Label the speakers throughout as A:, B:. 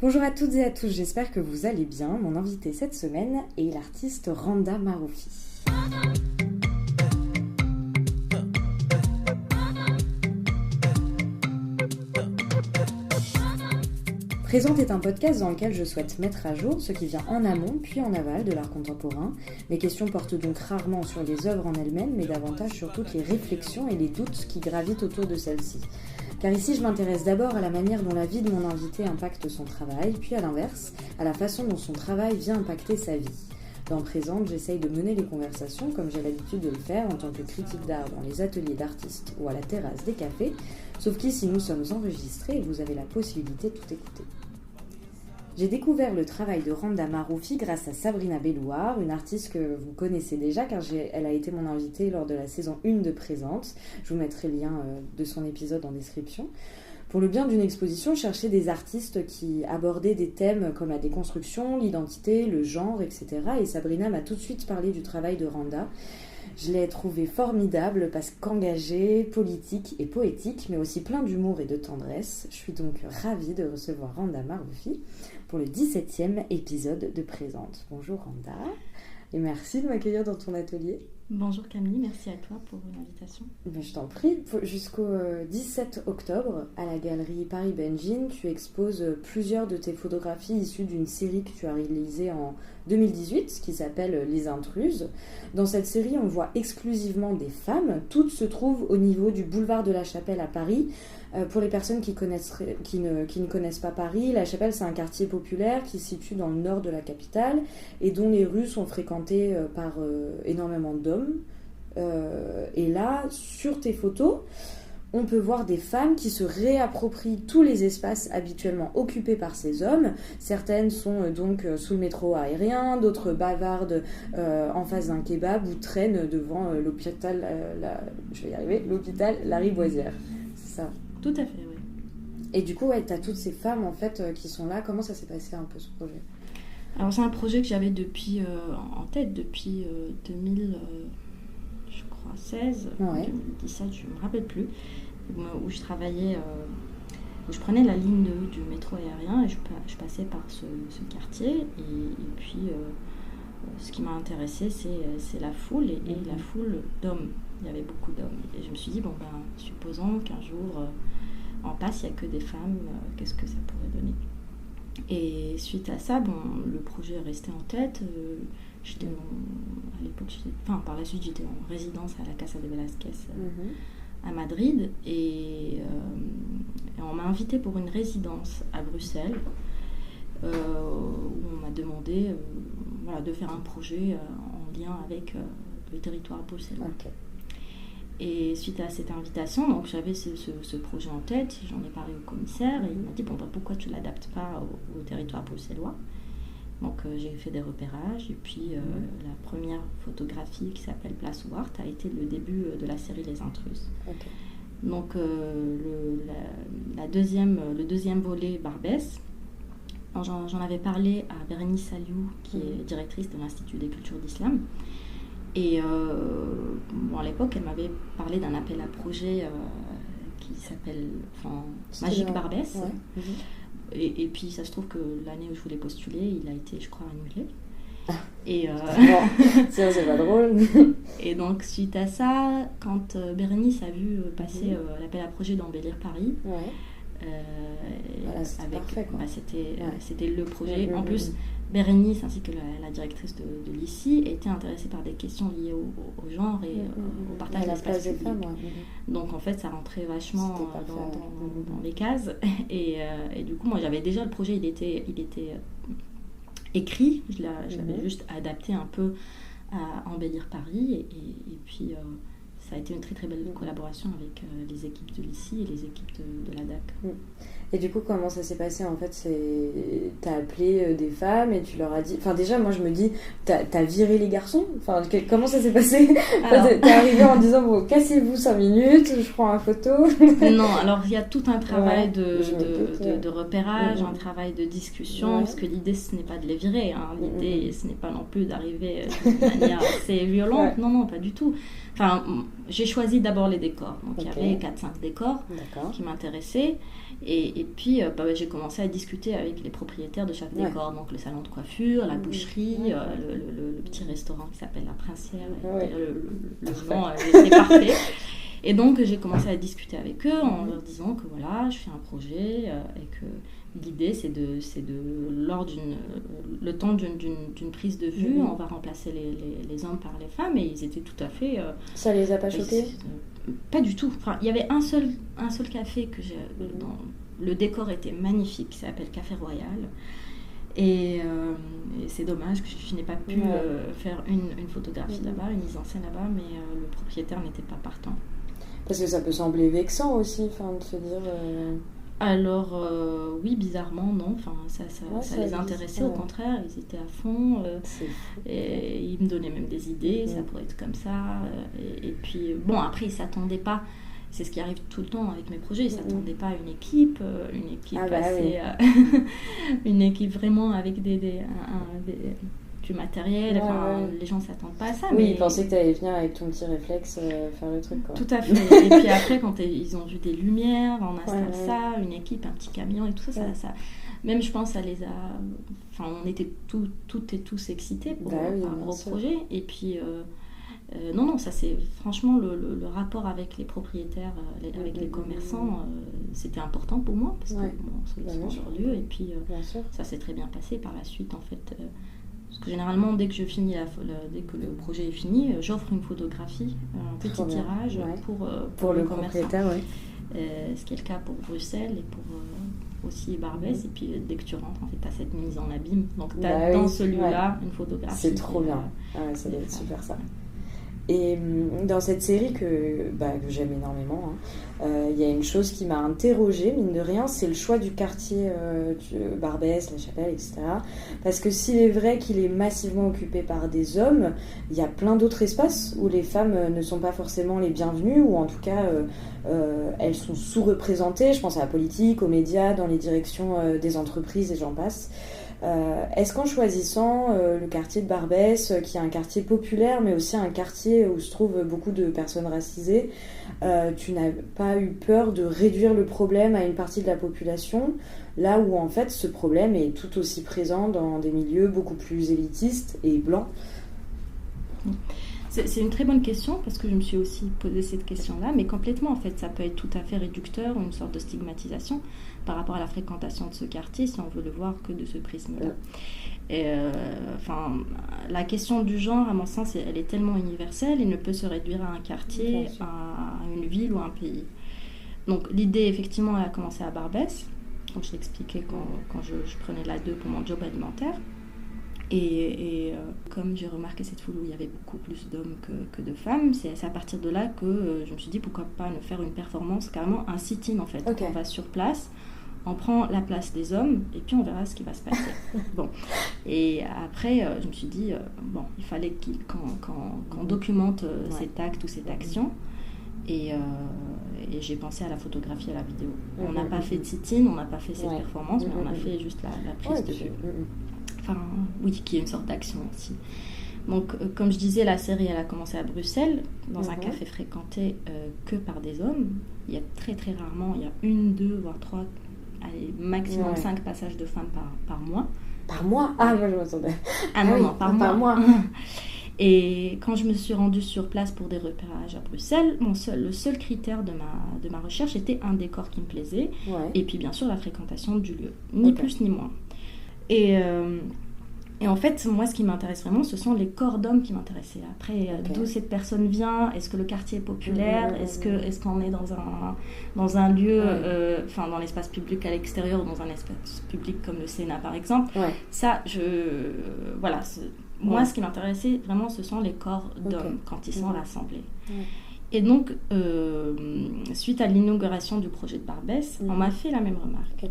A: Bonjour à toutes et à tous, j'espère que vous allez bien. Mon invité cette semaine est l'artiste Randa Maroufi. Présente est un podcast dans lequel je souhaite mettre à jour ce qui vient en amont puis en aval de l'art contemporain. Mes questions portent donc rarement sur les œuvres en elles-mêmes, mais davantage sur toutes les réflexions et les doutes qui gravitent autour de celles-ci. Car ici, je m'intéresse d'abord à la manière dont la vie de mon invité impacte son travail, puis à l'inverse, à la façon dont son travail vient impacter sa vie. Dans Présente, j'essaye de mener les conversations comme j'ai l'habitude de le faire en tant que critique d'art dans les ateliers d'artistes ou à la terrasse des cafés, sauf qu'ici nous sommes enregistrés et vous avez la possibilité de tout écouter. J'ai découvert le travail de Randa Maroufi grâce à Sabrina Bellouard, une artiste que vous connaissez déjà car elle a été mon invitée lors de la saison 1 de Présente. Je vous mettrai le lien de son épisode en description. Pour le bien d'une exposition, je cherchais des artistes qui abordaient des thèmes comme la déconstruction, l'identité, le genre, etc. Et Sabrina m'a tout de suite parlé du travail de Randa. Je l'ai trouvé formidable parce qu'engagé, politique et poétique, mais aussi plein d'humour et de tendresse. Je suis donc ravie de recevoir Randa Maroufi pour le 17e épisode de Présente. Bonjour Randa, et merci de m'accueillir dans ton atelier.
B: Bonjour Camille, merci à toi pour l'invitation.
A: Je t'en prie. Jusqu'au 17 octobre, à la galerie Paris Benjin, tu exposes plusieurs de tes photographies issues d'une série que tu as réalisée en 2018, qui s'appelle Les Intruses. Dans cette série, on voit exclusivement des femmes. Toutes se trouvent au niveau du boulevard de la Chapelle à Paris. Pour les personnes qui ne connaissent pas Paris, la Chapelle, c'est un quartier populaire qui se situe dans le nord de la capitale et dont les rues sont fréquentées par énormément d'hommes. Et là, sur tes photos, on peut voir des femmes qui se réapproprient tous les espaces habituellement occupés par ces hommes. Certaines sont donc sous le métro aérien, d'autres bavardent en face d'un kebab ou traînent devant l'hôpital Lariboisière. C'est ça.
B: Tout à fait, oui.
A: Et du coup, ouais, tu as toutes ces femmes en fait qui sont là. Comment ça s'est passé un peu ce projet ?
B: Alors c'est un projet que j'avais depuis en tête depuis 2016,
A: ouais.
B: 2017, je ne me rappelle plus, où je travaillais, où je prenais la ligne du métro aérien et je passais par ce quartier et puis ce qui m'a intéressée c'est la foule et la foule d'hommes. Il y avait beaucoup d'hommes et je me suis dit supposons qu'un jour en passe il n'y a que des femmes, qu'est-ce que ça pourrait donner ? Et suite à ça, le projet est resté en tête. Par la suite, j'étais en résidence à la Casa de Velázquez à Madrid et on m'a invitée pour une résidence à Bruxelles où on m'a demandé de faire un projet en lien avec le territoire bruxellois.
A: Okay.
B: Et suite à cette invitation, donc j'avais ce projet en tête, j'en ai parlé au commissaire et il m'a dit pourquoi tu ne l'adaptes pas au territoire bruxellois. Donc j'ai fait des repérages et puis la première photographie qui s'appelle Place Ouarte a été le début de la série Les Intruses.
A: Okay.
B: Donc le deuxième volet Barbès, j'en avais parlé à Bérénice Saliou qui est directrice de l'Institut des cultures d'Islam. Et à l'époque, elle m'avait parlé d'un appel à projet qui s'appelle Magique Barbès.
A: Ouais.
B: Et puis, ça se trouve que l'année où je voulais postuler, il a été, je crois, annulé. Et
A: c'est pas drôle.
B: Et donc, suite à ça, quand Bérénice a vu passer l'appel à projet d'Embellir Paris,
A: c'était parfait, quoi.
B: C'était le projet. En plus, Bérénice ainsi que la directrice de l'ICI étaient intéressées par des questions liées au genre et au partage de l'espace public. Donc en fait ça rentrait vachement dans les cases et du coup moi j'avais déjà le projet, il était écrit, je l'avais juste adapté un peu à Embellir Paris et puis ça a été une très très belle collaboration avec les équipes de l'ICI et les équipes de la DAC.
A: Et du coup, comment ça s'est passé ? En fait, t'as appelé des femmes et tu leur as dit... Enfin, déjà, moi, je me dis, t'as viré les garçons ? Enfin, comment ça s'est passé ? T'es arrivé en disant, cassez-vous 5 minutes, je prends une photo.
B: Non, alors il y a tout un travail de repérage, un travail de discussion, parce que l'idée, ce n'est pas de les virer. Hein. L'idée, ce n'est pas non plus d'arriver de manière assez violente. Non, pas du tout. Enfin, j'ai choisi d'abord les décors. Donc, il y avait 4-5 décors qui m'intéressaient. Et Et puis, j'ai commencé à discuter avec les propriétaires de chaque décor, donc le salon de coiffure, la boucherie, le petit restaurant qui s'appelle La Princière, le nom était parfait. Et donc, j'ai commencé à discuter avec eux en leur disant que voilà, je fais un projet et que l'idée, c'est lors le temps d'une prise de vue, on va remplacer les hommes par les femmes, et ils étaient tout à fait...
A: Ça les a pas choqués?
B: Pas du tout. Enfin, il y avait un seul café que j'ai... Le décor était magnifique, qui s'appelle Café Royal. Et c'est dommage que je n'ai pas pu faire une photographie là-bas, une mise en scène là-bas, mais le propriétaire n'était pas partant.
A: Parce que ça peut sembler vexant aussi, de se dire...
B: Alors, oui, bizarrement, non. Enfin, ça les intéressait, au contraire, ils étaient à fond. Et ils me donnaient même des idées, ça pourrait être comme ça. Et puis, bon, après, ils ne s'attendaient pas. C'est ce qui arrive tout le temps avec mes projets. Ils ne s'attendaient pas à une équipe une équipe vraiment avec du matériel. Les gens ne s'attendent pas à ça.
A: Oui, ils pensaient que tu allais venir avec ton petit réflexe faire le truc, quoi.
B: Tout à fait. Et puis après, quand ils ont vu des lumières, on installe ça, une équipe, un petit camion et tout ça, ça même je pense, ça les a... Enfin, on était toutes et tous excités par un gros projet. Et puis... non, ça c'est franchement le rapport avec les propriétaires, avec les commerçants, c'était important pour moi parce que on sollicite leur lieu, et puis ça s'est très bien passé par la suite en fait. Parce que généralement, dès que je finis dès que le projet est fini, j'offre une photographie, un petit tirage pour le propriétaire, ce qui est le cas pour Bruxelles et pour aussi Barbès. Et puis dès que tu rentres, en fait, tu as cette mise en abîme. Donc tu as dans celui-là une photographie.
A: C'est trop bien. Ça doit être super ça. Et dans cette série que j'aime énormément, il y a une chose qui m'a interrogée, mine de rien, c'est le choix du quartier Barbès, La Chapelle, etc. Parce que s'il est vrai qu'il est massivement occupé par des hommes, il y a plein d'autres espaces où les femmes ne sont pas forcément les bienvenues, ou en tout cas elles sont sous-représentées. Je pense à la politique, aux médias, dans les directions des entreprises et j'en passe. Est-ce qu'en choisissant le quartier de Barbès, qui est un quartier populaire, mais aussi un quartier où se trouvent beaucoup de personnes racisées, tu n'as pas eu peur de réduire le problème à une partie de la population, là où en fait ce problème est tout aussi présent dans des milieux beaucoup plus élitistes et blancs?
B: C'est une très bonne question, parce que je me suis aussi posé cette question-là, mais complètement en fait, ça peut être tout à fait réducteur, une sorte de stigmatisation par rapport à la fréquentation de ce quartier, si on veut le voir que de ce prisme-là. Et, la question du genre, à mon sens, elle est tellement universelle et ne peut se réduire à un quartier, à une ville ou à un pays. Donc l'idée, effectivement, elle a commencé à Barbès, comme je l'expliquais quand je prenais l'A2 pour mon job alimentaire. Et comme j'ai remarqué cette foule où il y avait beaucoup plus d'hommes que de femmes, c'est à partir de là que je me suis dit pourquoi pas ne faire une performance, carrément un sit-in en fait. Okay. On va sur place, on prend la place des hommes et puis on verra ce qui va se passer. Bon. Et après, je me suis dit, il fallait qu'on documente cet acte ou cette action. Et j'ai pensé à la photographie, à la vidéo. On n'a pas fait de sit-in, on n'a pas fait cette performance, mais on a fait juste la prise de vue. Enfin, oui, qui est une sorte d'action aussi. Donc, comme je disais, la série, elle a commencé à Bruxelles, dans un café fréquenté que par des hommes. Il y a très, très rarement, il y a 1, 2, voire 3, allez, maximum 5 passages de femmes par mois.
A: Par mois? Ah, moi, je m'attendais.
B: Non, par mois. Et quand je me suis rendue sur place pour des repérages à Bruxelles, le seul critère de ma recherche était un décor qui me plaisait, et puis bien sûr la fréquentation du lieu, ni plus ni moins. Et en fait, moi, ce qui m'intéresse vraiment, ce sont les corps d'hommes qui m'intéressaient. Après, d'où cette personne vient, est-ce que le quartier est populaire, est-ce qu'on est dans un lieu, dans l'espace public à l'extérieur, ou dans un espace public comme le Sénat, par exemple. Ça, moi, ce qui m'intéressait vraiment, ce sont les corps d'hommes quand ils sont rassemblés. Et donc, suite à l'inauguration du projet de Barbès, on m'a fait la même remarque.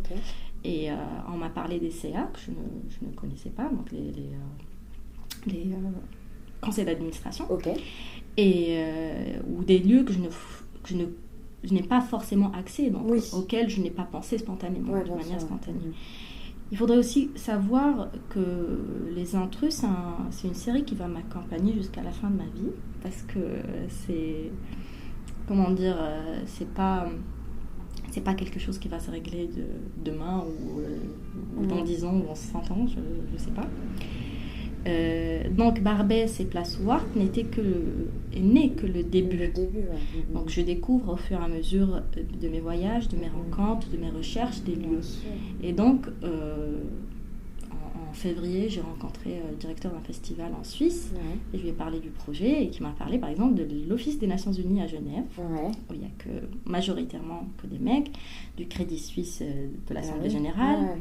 B: Et on m'a parlé des CA, que je ne connaissais pas, donc les conseils d'administration, et, ou des lieux que je n'ai pas forcément accès, donc auxquels je n'ai pas pensé spontanément, de manière spontanée. Il faudrait aussi savoir que Les Intrus, c'est une série qui va m'accompagner jusqu'à la fin de ma vie, parce que c'est... Comment dire, C'est pas quelque chose qui va se régler demain ou dans 10 ans ou dans 100 ans, je sais pas. Donc Barbès et Place Ouart n'est que le début. Donc je découvre au fur et à mesure de mes voyages, de mes rencontres, de mes recherches, des lieux. Et donc en février, j'ai rencontré le directeur d'un festival en Suisse et je lui ai parlé du projet et qui m'a parlé par exemple de l'Office des Nations Unies à Genève, où il n'y a majoritairement que des mecs, du Crédit Suisse de l'Assemblée Générale.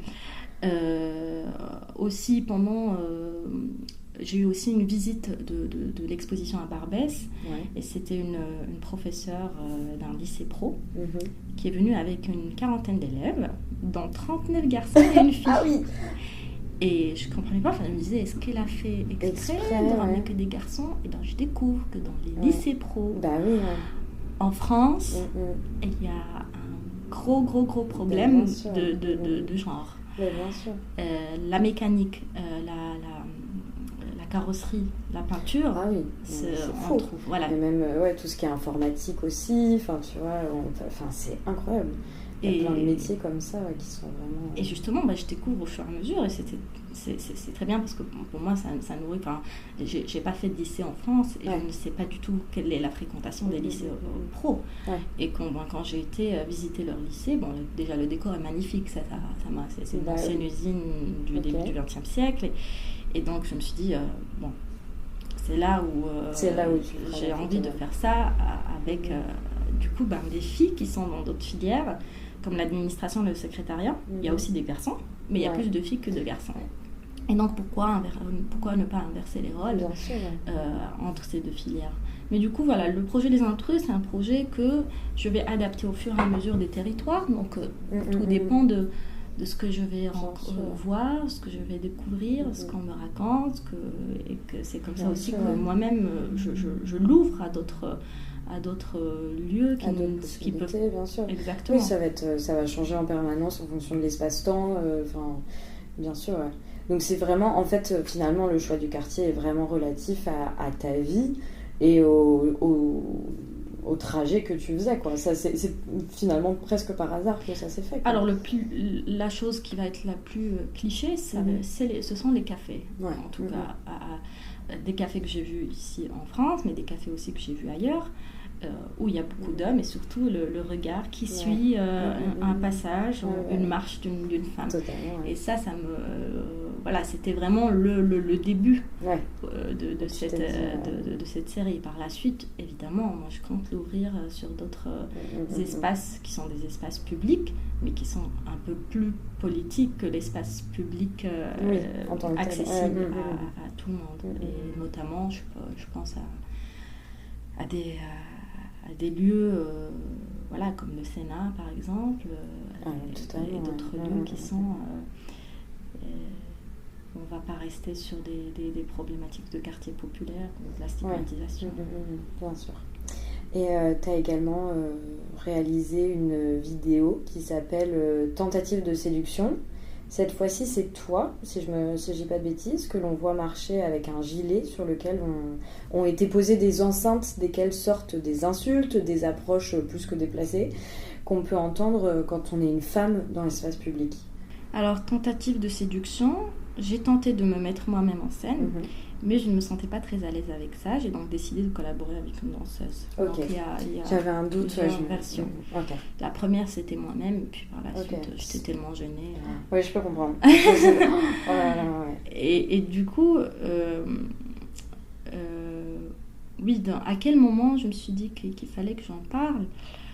B: Aussi j'ai eu aussi une visite de l'exposition à Barbès et c'était une professeure d'un lycée pro qui est venue avec une quarantaine d'élèves, dont 39 garçons et une fille.
A: Ah oui.
B: Et je ne comprenais pas, je me disais, est-ce qu'elle a fait exprès de ramener que des garçons? Et bien je découvre que dans les lycées pro en France, il y a un gros problème de genre.
A: Bien sûr.
B: La mécanique, la carrosserie, la peinture,
A: c'est
B: on trouve. Voilà.
A: Et même tout ce qui est informatique aussi, tu vois, c'est incroyable. Il y a plein de métiers comme ça qui sont vraiment...
B: Et justement, je découvre au fur et à mesure et c'est très bien parce que pour moi, ça nourrit... J'ai pas fait de lycée en France et je ne sais pas du tout quelle est la fréquentation des lycées pro. Et quand j'ai été visiter leur lycée, déjà le décor est magnifique, c'est une ancienne usine du début du XXe siècle. Et donc je me suis dit, c'est là où j'ai envie de faire ça avec du coup des filles qui sont dans d'autres filières, comme l'administration, le secrétariat. Il y a aussi des garçons, mais il y a plus de filles que de garçons. Et donc pourquoi ne pas inverser les rôles entre ces deux filières? Mais du coup, voilà, le projet des intrus, c'est un projet que je vais adapter au fur et à mesure des territoires. Donc tout dépend de ce que je vais voir, ce que je vais découvrir, ce qu'on me raconte, et que c'est comme ça aussi que moi-même, je l'ouvre à d'autres lieux
A: qui peuvent... bien sûr.
B: Exactement.
A: Oui, ça va changer en permanence en fonction de l'espace-temps, bien sûr, Donc c'est vraiment, en fait, finalement, le choix du quartier est vraiment relatif à ta vie et au trajet que tu faisais, quoi. Ça, c'est finalement presque par hasard que ça s'est fait, quoi.
B: Alors, la chose qui va être la plus cliché, ce sont les cafés. En tout cas, des cafés que j'ai vus ici en France, mais des cafés aussi que j'ai vus ailleurs, où il y a beaucoup d'hommes et surtout le regard qui suit un passage, une marche d'une femme.
A: Totalement,
B: Et ça me... voilà, c'était vraiment le début de cette série. Par la suite, évidemment, moi je compte l'ouvrir sur d'autres espaces qui sont des espaces publics, mais qui sont un peu plus politiques que l'espace public accessible à tout le monde. Et notamment, je pense à des lieux comme le Sénat par exemple, et d'autres lieux qui sont... on ne va pas rester sur des problématiques de quartier populaire ou de la stigmatisation.
A: Bien sûr. Et tu as également réalisé une vidéo qui s'appelle Tentative de séduction. Cette fois-ci, c'est toi, si je dis pas de bêtises, que l'on voit marcher avec un gilet sur lequel ont été posées des enceintes desquelles sortent des insultes, des approches plus que déplacées, qu'on peut entendre quand on est une femme dans l'espace public.
B: Alors, tentative de séduction, j'ai tenté de me mettre moi-même en scène, mais je ne me sentais pas très à l'aise avec ça. J'ai donc décidé de collaborer avec une danseuse.
A: Ok.
B: Donc, il y a
A: J'avais un doute.
B: plusieurs versions.
A: Okay.
B: La première, c'était moi-même, puis par la suite, j'étais tellement gênée.
A: Oui, je peux comprendre.
B: Et du coup, à quel moment je me suis dit qu'il fallait que j'en parle?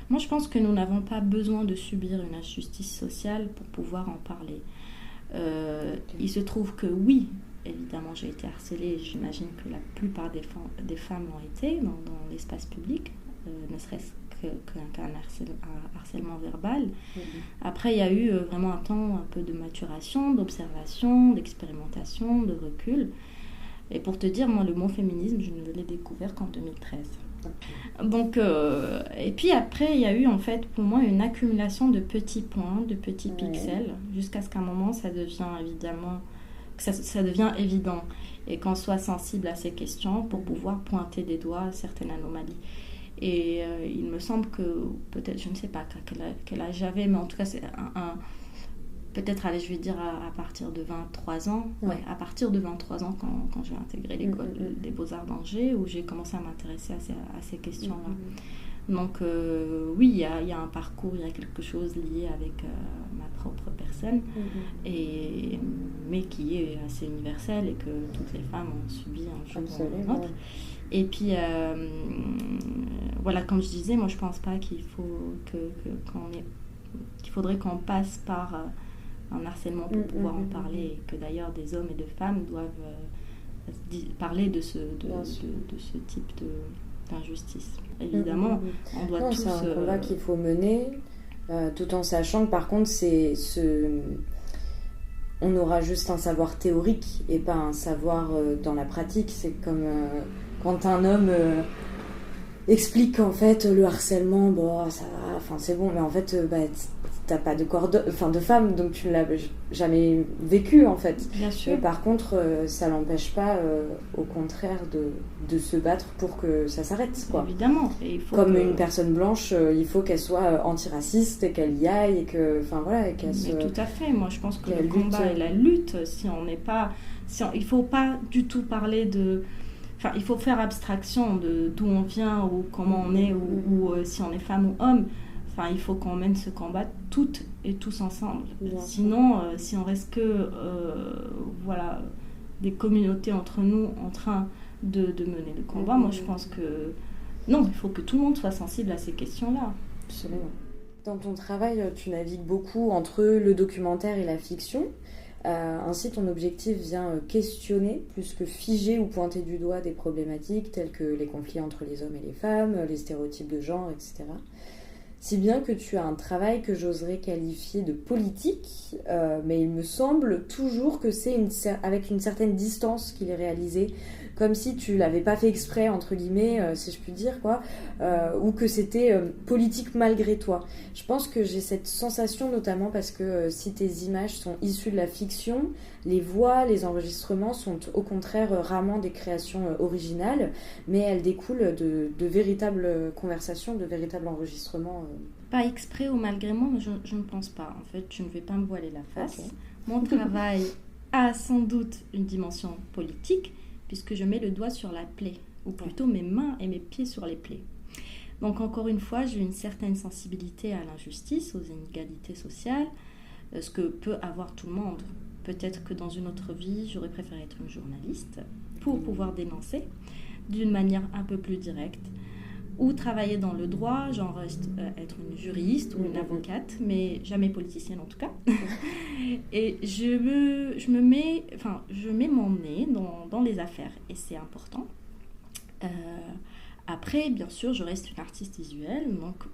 B: Moi, je pense que nous n'avons pas besoin de subir une injustice sociale pour pouvoir en parler. Il se trouve que oui, évidemment, j'ai été harcelée. J'imagine que la plupart des femmes l'ont été dans l'espace public, ne serait-ce qu'un harcèlement verbal. Après, il y a eu vraiment un temps un peu de maturation, d'observation, d'expérimentation, de recul. Et pour te dire, moi, le mot féminisme, je ne l'ai découvert qu'en 2013. Donc, et puis après, il y a eu en fait pour moi une accumulation de petits points, de petits pixels, jusqu'à ce qu'à un moment ça devient évident et qu'on soit sensible à ces questions pour pouvoir pointer des doigts à certaines anomalies. Et il me semble que, peut-être, je ne sais pas quel âge j'avais, mais en tout cas, c'est peut-être, allez, je vais dire à partir de 23 ans. Ouais, à partir de 23 ans, quand j'ai intégré l'école des Beaux-Arts d'Angers, où j'ai commencé à m'intéresser à ces questions-là. Donc, oui, il y a un parcours, il y a quelque chose lié avec ma propre personne, mais qui est assez universel et que toutes les femmes ont subi un jour ou un autre. Et puis, voilà, comme je disais, moi je pense pas qu'il faudrait qu'on passe par un harcèlement pour pouvoir en parler, et que d'ailleurs des hommes et de femmes doivent parler de ce type d'injustice. Évidemment, on doit tous...
A: C'est un combat qu'il faut mener, tout en sachant que par contre, on aura juste un savoir théorique et pas un savoir dans la pratique. C'est comme quand un homme explique qu'en fait le harcèlement, bon, ça va, enfin c'est bon, mais en fait t'as pas de corps de femme, donc tu ne l'as jamais vécu en fait.
B: Bien sûr.
A: Mais par contre, ça l'empêche pas, au contraire, de se battre pour que ça s'arrête, quoi.
B: Évidemment. Et
A: une personne blanche, il faut qu'elle soit antiraciste et qu'elle y aille et que, enfin voilà, et qu'elle se...
B: Tout à fait. Moi, je pense que le combat et la lutte, si on n'est pas, il faut pas du tout parler de. Enfin, il faut faire abstraction de d'où on vient ou comment on est ou si on est femme ou homme. Enfin, il faut qu'on mène ce combat toutes et tous ensemble. Sinon, si on reste que voilà, des communautés entre nous en train de mener le combat, moi je pense que non, il faut que tout le monde soit sensible à ces questions-là.
A: Absolument. Dans ton travail, tu navigues beaucoup entre le documentaire et la fiction. Ainsi, ton objectif vient questionner plus que figer ou pointer du doigt des problématiques telles que les conflits entre les hommes et les femmes, les stéréotypes de genre, etc. Si bien que tu as un travail que j'oserais qualifier de politique, mais il me semble toujours que c'est avec une certaine distance qu'il est réalisé, comme si tu l'avais pas fait exprès, entre guillemets, si je puis dire, quoi, ou que c'était politique malgré toi. Je pense que j'ai cette sensation, notamment parce que si tes images sont issues de la fiction, les voix, les enregistrements sont au contraire rarement des créations originales, mais elles découlent de véritables conversations, de véritables enregistrements.
B: Pas exprès ou malgré moi, je ne pense pas. En fait, je ne vais pas me voiler la face. Okay. Mon travail a sans doute une dimension politique, puisque je mets le doigt sur la plaie, ou plutôt mes mains et mes pieds sur les plaies. Donc encore une fois, j'ai une certaine sensibilité à l'injustice, aux inégalités sociales, ce que peut avoir tout le monde. Peut-être que dans une autre vie, j'aurais préféré être une journaliste pour pouvoir dénoncer d'une manière un peu plus directe, ou travailler dans le droit, genre être une juriste ou une avocate, mais jamais politicienne en tout cas. Et je mets mon nez dans les affaires, et c'est important. Après, bien sûr, je reste une artiste visuelle, donc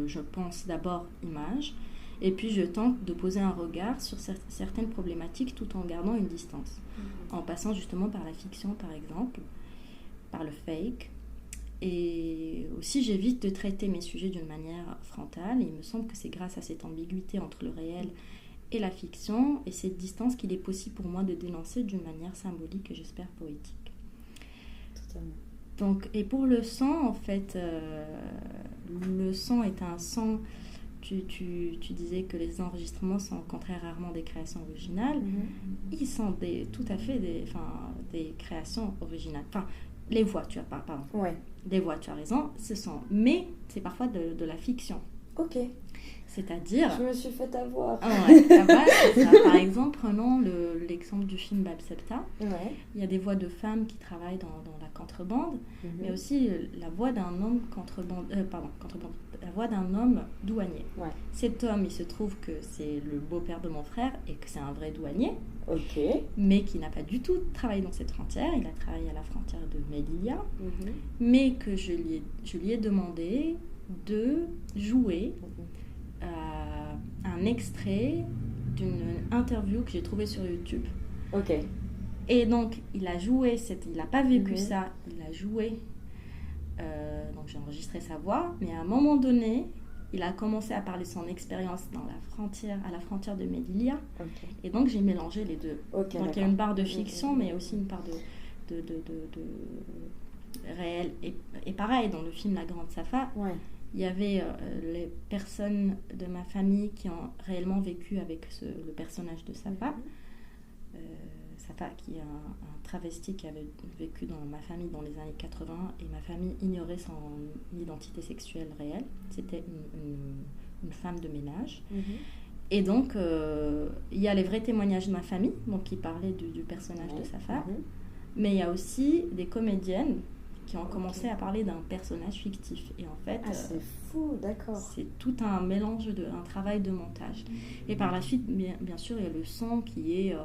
B: je pense d'abord image, et puis je tente de poser un regard sur certaines problématiques tout en gardant une distance, en passant justement par la fiction par exemple, par le fake. Et aussi j'évite de traiter mes sujets d'une manière frontale, et il me semble que c'est grâce à cette ambiguïté entre le réel et la fiction et cette distance qu'il est possible pour moi de dénoncer d'une manière symbolique et j'espère poétique.
A: Totalement.
B: Donc, et pour le sang, en fait, le sang est un sang. Tu disais que les enregistrements sont au contraire rarement des créations originales. Ils sont tout à fait des créations originales. Enfin, les voix, tu as pas, pardon.
A: Ouais.
B: Des voix, tu as raison. Mais c'est parfois de la fiction.
A: Ok.
B: C'est-à-dire...
A: Je me suis fait avoir.
B: Par exemple, prenons l'exemple du film Bab Septa.
A: Ouais.
B: Il y a des voix de femmes qui travaillent dans la contrebande, mais aussi la voix d'un homme la voix d'un homme douanier.
A: Ouais.
B: Cet homme, il se trouve que c'est le beau-père de mon frère et que c'est un vrai douanier, mais qui n'a pas du tout travaillé dans cette frontière. Il a travaillé à la frontière de Melilla, mais que je lui ai demandé de jouer un extrait d'une interview que j'ai trouvée sur YouTube.
A: Ok.
B: Et donc, il a joué, il n'a pas vécu ça, il a joué, donc j'ai enregistré sa voix, mais à un moment donné, il a commencé à parler de son expérience à la frontière de Melilla, et donc j'ai mélangé les deux. Donc il y a une part de fiction, mais aussi une part réel. Et pareil, dans le film La Grande Safa, il y avait les personnes de ma famille qui ont réellement vécu avec le personnage de Safa. Safa, qui est un travesti qui avait vécu dans ma famille dans les années 80, et ma famille ignorait son identité sexuelle réelle. C'était une femme de ménage. Et donc, il y a les vrais témoignages de ma famille, donc qui parlaient du personnage de Safa, mais il y a aussi des comédiennes qui ont commencé à parler d'un personnage fictif. Et en fait,
A: c'est fou, d'accord.
B: C'est tout un mélange, un travail de montage. Et par la suite, bien sûr, il y a le son qui est...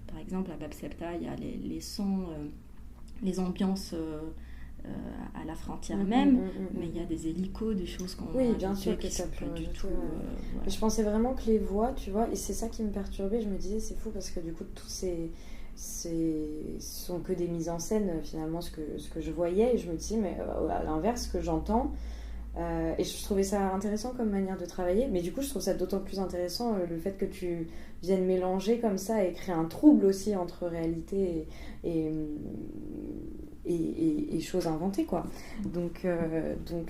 B: par exemple, à Bab Septa, il y a les sons, les ambiances à la frontière même, mais il y a des hélicos, des choses qu'on
A: a bien sûr que ça peut du tout. Ouais. Je pensais vraiment que les voix, tu vois, et c'est ça qui me perturbait. Je me disais, c'est fou parce que du coup, tous ces sont que des mises en scène, finalement, ce que je voyais, et je me disais, mais à l'inverse, ce que j'entends. Et je trouvais ça intéressant comme manière de travailler, mais du coup je trouve ça d'autant plus intéressant le fait que tu viennes mélanger comme ça et créer un trouble aussi entre réalité et choses inventées, quoi. Donc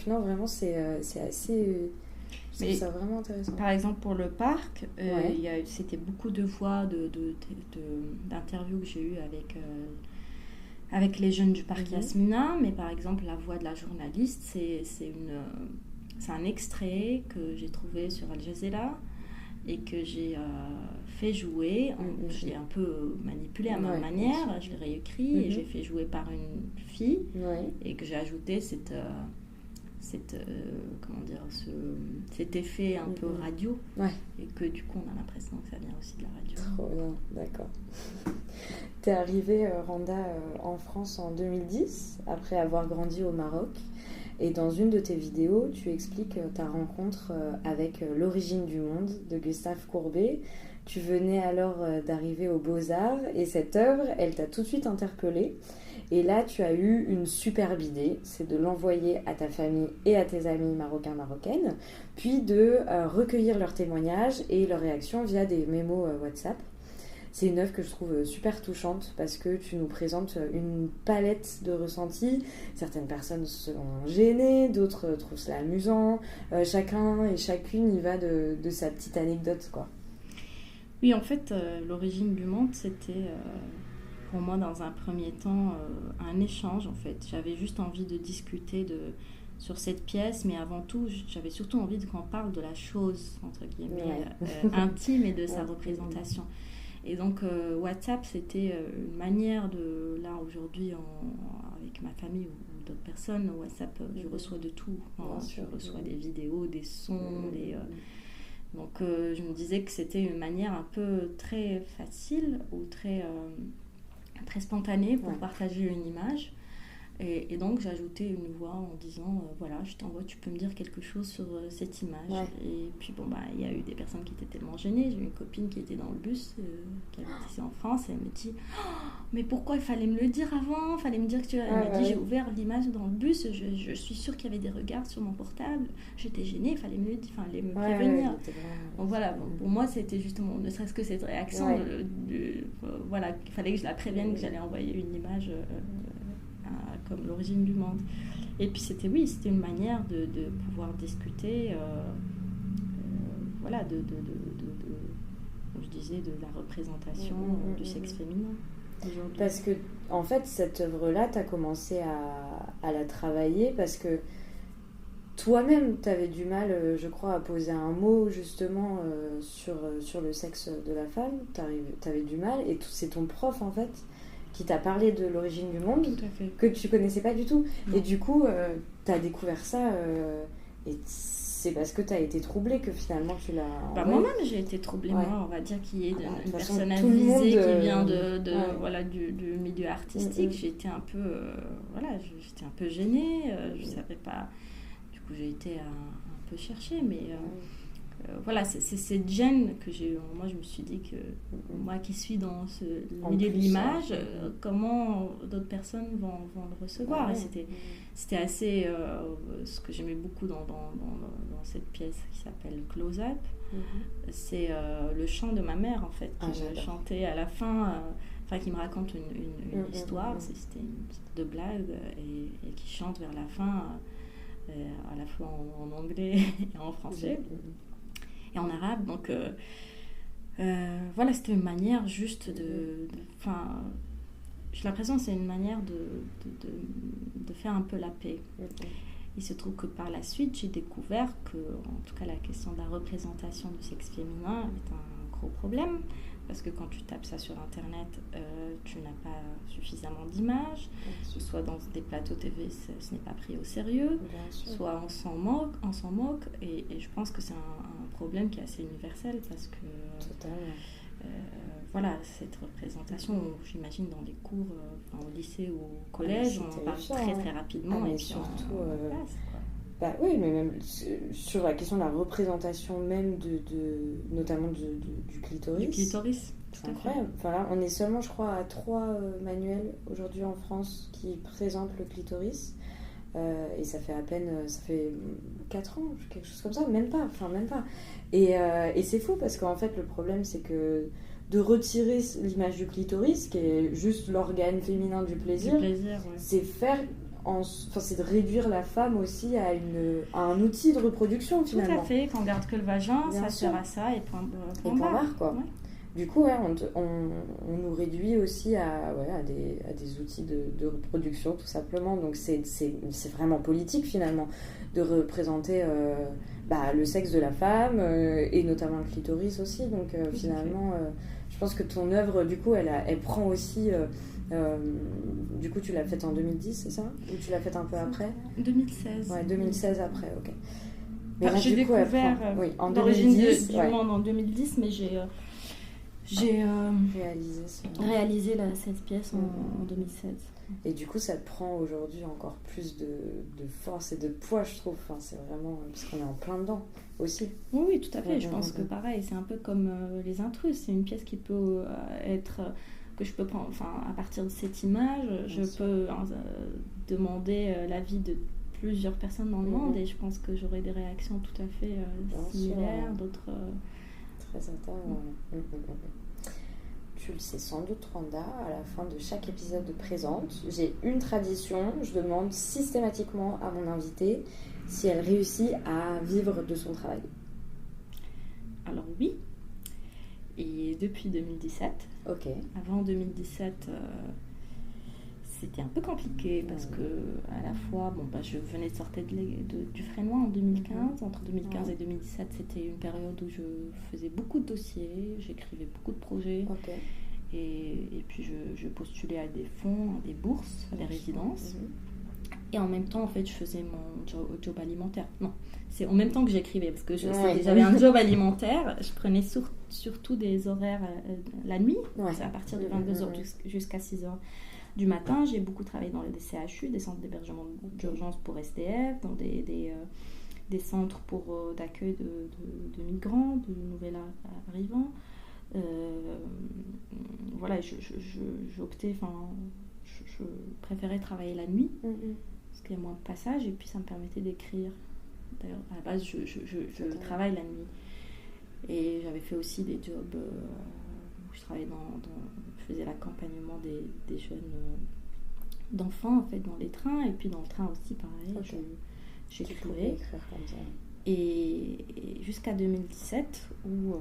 A: non, vraiment c'est assez... je trouve ça vraiment intéressant.
B: Par exemple pour le parc, c'était beaucoup de voix d'interviews que j'ai eues avec les jeunes du parc Yasmina, mais par exemple la voix de la journaliste, c'est un extrait que j'ai trouvé sur Al Jazeera et que j'ai fait jouer. Je l'ai un peu manipulé à ma manière, je l'ai réécrit et j'ai fait jouer par une fille et que j'ai ajouté cet effet un peu radio, et que du coup on a l'impression que ça vient aussi de la radio.
A: Trop bien, d'accord. T'es arrivée, Randa, en France en 2010, après avoir grandi au Maroc, et dans une de tes vidéos, tu expliques ta rencontre avec L'Origine du Monde de Gustave Courbet. Tu venais alors d'arriver aux Beaux-Arts, et cette œuvre, elle t'a tout de suite interpellée. Et là, tu as eu une superbe idée, c'est de l'envoyer à ta famille et à tes amis marocains, marocaines, puis de recueillir leurs témoignages et leurs réactions via des mémos WhatsApp. C'est une œuvre que je trouve super touchante parce que tu nous présentes une palette de ressentis. Certaines personnes sont gênées, d'autres trouvent cela amusant. Chacun et chacune y va de sa petite anecdote, quoi.
B: Oui, en fait, L'Origine du Monde, c'était... pour moi, dans un premier temps, un échange, en fait. J'avais juste envie de discuter sur cette pièce, mais avant tout, j'avais surtout envie qu'on parle de la chose, entre guillemets, intime et de sa représentation. Et donc, WhatsApp, c'était une manière de... Là, aujourd'hui, avec ma famille ou d'autres personnes, WhatsApp, je reçois de tout. Je reçois des vidéos, des sons, Donc, je me disais que c'était une manière un peu très facile ou très spontanée pour partager une image. Et donc, j'ai ajouté une voix en disant, voilà, je t'envoie, tu peux me dire quelque chose sur cette image. Et puis, il y a eu des personnes qui étaient tellement gênées. J'ai eu une copine qui était dans le bus, qui habite ici en France, et elle me dit, mais pourquoi il fallait me le dire avant? Il fallait me dire que Elle m'a dit, j'ai ouvert l'image dans le bus, je suis sûre qu'il y avait des regards sur mon portable. J'étais gênée, il fallait me prévenir. Donc voilà, pour moi, c'était justement, ne serait-ce que cette réaction, voilà, qu'il fallait que je la prévienne que j'allais envoyer une image... comme L'Origine du Monde. Et puis c'était une manière de pouvoir discuter voilà, comme je disais, de la représentation du sexe féminin aujourd'hui.
A: Parce que en fait cette œuvre-là, tu as commencé à la travailler parce que toi-même tu avais du mal, je crois, à poser un mot justement sur le sexe de la femme. Tu avais du mal, et c'est ton prof en fait qui t'a parlé de L'Origine du Monde, que tu connaissais pas du tout. Non. Et du coup, t'as découvert ça, et c'est parce que t'as été troublée que finalement tu l'as...
B: Moi-même, j'ai été troublée. Moi, on va dire qu'il y ait une personne avisée qui vient voilà, du milieu artistique. J'étais un peu, j'étais un peu gênée. Je savais pas... Du coup, j'ai été un peu chercher, mais... voilà, c'est cette gêne que j'ai eu. Moi, je me suis dit que moi qui suis dans le milieu de l'image, comment d'autres personnes vont le recevoir. Et c'était assez... ce que j'aimais beaucoup dans cette pièce qui s'appelle Close Up, c'est le chant de ma mère, en fait, qui chantait à la fin. qui me raconte une histoire, c'était une petite de blague, et qui chante vers la fin, à la fois en anglais et en français, et en arabe. Donc voilà, c'était une manière juste j'ai l'impression que c'est une manière de faire un peu la paix. Il se trouve que par la suite, j'ai découvert que, en tout cas, la question de la représentation du sexe féminin est un gros problème. Parce que quand tu tapes ça sur Internet, tu n'as pas suffisamment d'images. Soit dans des plateaux TV, ce n'est pas pris au sérieux. Soit on s'en moque. Et je pense que c'est un problème qui est assez universel. Parce que... voilà, cette représentation, j'imagine dans les cours, au lycée ou au collège, on en parle très très rapidement, et puis
A: surtout,
B: on passe, quoi.
A: Oui, mais même sur la question de la représentation même notamment du clitoris.
B: Du clitoris,
A: c'est incroyable. Enfin, là, on est seulement, je crois, à 3 manuels aujourd'hui en France qui présentent le clitoris. Et ça fait 4 ans, quelque chose comme ça, même pas. Et c'est fou parce qu'en fait, le problème, c'est que de retirer l'image du clitoris, qui est juste l'organe féminin du plaisir, c'est c'est de réduire la femme aussi à un outil de reproduction, finalement.
B: Tout à fait, quand on garde que le vagin, ça sert à ça, et point barre, quoi.
A: Ouais. Du coup, on nous réduit aussi à des outils de reproduction, tout simplement. Donc, c'est vraiment politique, finalement, de représenter le sexe de la femme, et notamment le clitoris aussi. Donc, finalement, je pense que ton œuvre, du coup, elle prend aussi... du coup, tu l'as faite en 2010, c'est ça? Ou tu l'as faite un peu après?
B: 2016.
A: Ouais, 2016 après, ok.
B: Mais là, j'ai découvert
A: en
B: l'origine du monde en 2010, mais j'ai réalisé cette pièce en 2016.
A: Et du coup, ça te prend aujourd'hui encore plus de force et de poids, je trouve. Enfin, c'est vraiment... Parce qu'on est en plein dedans aussi.
B: Oui, tout à fait. Je pense que pareil, c'est un peu comme Les Intrus. C'est une pièce qui peut être... que je peux prendre... Enfin, à partir de cette image, je peux demander l'avis de plusieurs personnes dans le monde, et je pense que j'aurai des réactions tout à fait similaires, d'autres...
A: Très intéressant. Tu le sais sans doute, Randa, à la fin de chaque épisode de Présente, j'ai une tradition. Je demande systématiquement à mon invitée si elle réussit à vivre de son travail.
B: Alors oui, et depuis 2017.
A: Ok.
B: Avant 2017, c'était un peu compliqué parce que à la fois, je venais de sortir du Frénois en 2015. Entre 2015 et 2017, c'était une période où je faisais beaucoup de dossiers, j'écrivais beaucoup de projets.
A: Okay.
B: Et puis je postulais à des fonds, à des bourses, à des résidences. Et en même temps, en fait, je faisais mon job alimentaire. Non, c'est en même temps que j'écrivais, parce que j'avais un job alimentaire. Je prenais surtout des horaires la nuit, c'est à partir de 22h jusqu'à 6h du matin. J'ai beaucoup travaillé dans des CHU, des centres d'hébergement d'urgence pour SDF, dans des centres d'accueil de migrants, de nouvel arrivants. Voilà, j'optais, je préférais travailler la nuit parce qu'il y a moins de passages, et puis ça me permettait d'écrire. D'ailleurs, à la base, je travaille la nuit, et j'avais fait aussi des jobs où je travaillais je faisais l'accompagnement des jeunes d'enfants, en fait, dans les trains, et puis dans le train aussi, pareil. J'écrivais. Et jusqu'à 2017 où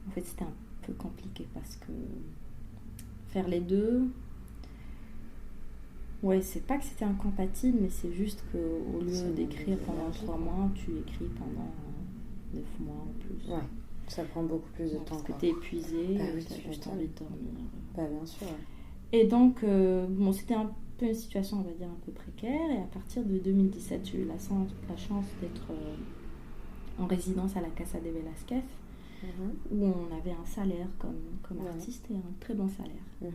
B: en fait c'était un peu compliqué parce que faire les deux, c'est pas que c'était incompatible, mais c'est juste qu'au lieu d'écrire pendant 3 mois, tu écris pendant 9 mois ou plus.
A: Ouais, ça prend beaucoup plus de temps.
B: Parce que t'es épuisé, t'as juste envie de dormir.
A: Bien sûr.
B: Et donc, c'était un peu une situation, on va dire, un peu précaire. Et à partir de 2017, j'ai eu la chance d'être en résidence à la Casa de Velasquez, où on avait un salaire comme artiste, et un très bon salaire.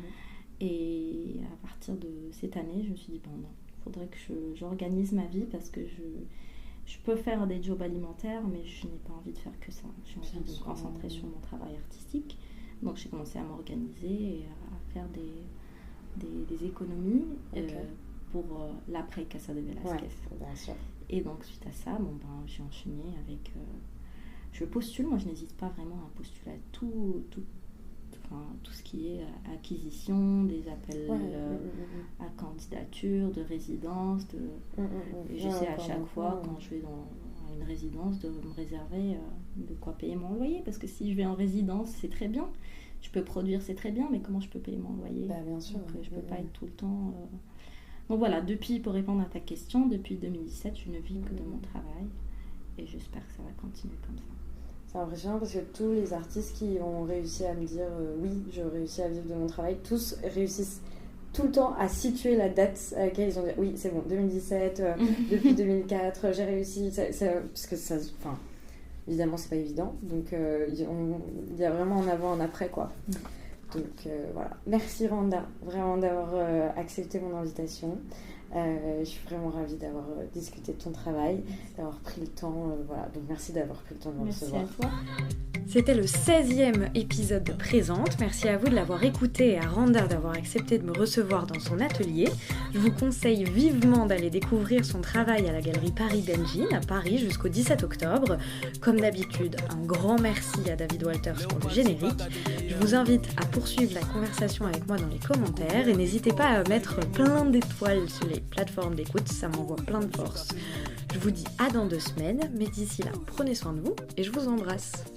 B: Et à partir de cette année, je me suis dit, non, il faudrait que j'organise ma vie, parce que je peux faire des jobs alimentaires, mais je n'ai pas envie de faire que ça. J'ai envie de me concentrer sur mon travail artistique. Donc j'ai commencé à m'organiser et à faire des économies pour l'après Casa de Velasquez.
A: Bien sûr.
B: Et donc suite à ça, j'ai enchaîné avec... je postule, moi je n'hésite pas vraiment à postuler à tout. tout ce qui est acquisition, des appels à candidature, de résidence. Et j'essaie à chaque fois, quand je vais dans une résidence, de me réserver de quoi payer mon loyer. Parce que si je vais en résidence, c'est très bien. Je peux produire, c'est très bien, mais comment je peux payer mon loyer?
A: Bien sûr.
B: Donc, je ne peux pas être tout le temps... Donc voilà, pour répondre à ta question, depuis 2017, je ne vis que de mon travail. Et j'espère que ça va continuer comme ça.
A: C'est impressionnant parce que tous les artistes qui ont réussi à me dire oui, je réussis à vivre de mon travail, tous réussissent tout le temps à situer la date à laquelle ils ont dit oui, c'est bon, 2017, depuis 2004, j'ai réussi. Parce que ça, évidemment, c'est pas évident. Donc, il y a vraiment en avant, en après, quoi. Donc, voilà. Merci Randa, vraiment d'avoir accepté mon invitation. Je suis vraiment ravie d'avoir discuté de ton travail, d'avoir pris le temps. Voilà. Donc, merci d'avoir pris le temps de me recevoir.
B: Merci à toi.
A: C'était le 16e épisode de Présente. Merci à vous de l'avoir écouté et à Randa d'avoir accepté de me recevoir dans son atelier. Je vous conseille vivement d'aller découvrir son travail à la galerie Paris d'Engine à Paris jusqu'au 17 octobre. Comme d'habitude, un grand merci à David Walters pour le générique. Je vous invite à poursuivre la conversation avec moi dans les commentaires et n'hésitez pas à mettre plein d'étoiles sur les plateformes d'écoute, ça m'envoie plein de force. Je vous dis à dans 2 semaines, mais d'ici là, prenez soin de vous et je vous embrasse.